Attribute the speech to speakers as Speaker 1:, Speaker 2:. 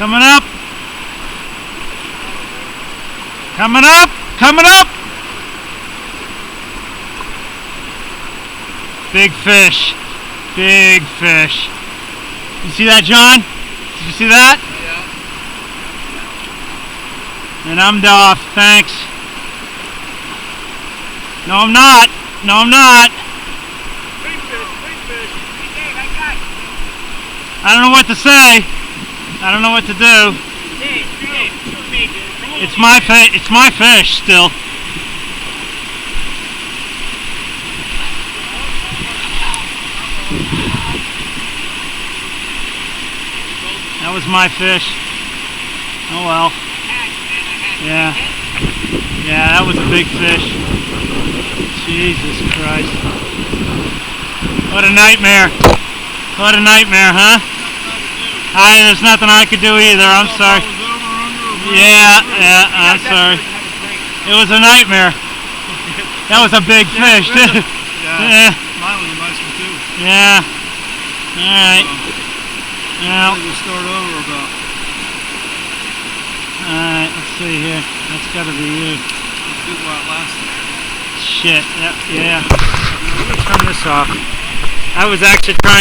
Speaker 1: Coming up. Coming up. Coming up. Big fish. Big fish. You see that, John? Did you see that?
Speaker 2: Yeah.
Speaker 1: And I'm off. Thanks. No, I'm not. No, I'm not.
Speaker 2: Big fish, big fish. Hey, I got it.
Speaker 1: I don't know what to say. I don't know what to do. It's my fish. It's my fish still. That was my fish. Oh well. Yeah. Yeah, that was a big fish. Jesus Christ. What a nightmare. What a nightmare, huh? There's nothing I could do either. I'm sorry. Yeah, I'm sorry. It was a nightmare. That was a big fish, too.
Speaker 2: Yeah. Mine was a nice one, too.
Speaker 1: Yeah. Alright. Well,
Speaker 2: we'll start over about.
Speaker 1: Alright, let's see here. That's gotta be you.
Speaker 2: It's good while it lasted.
Speaker 1: Shit, yeah. Let me turn this off. I was actually trying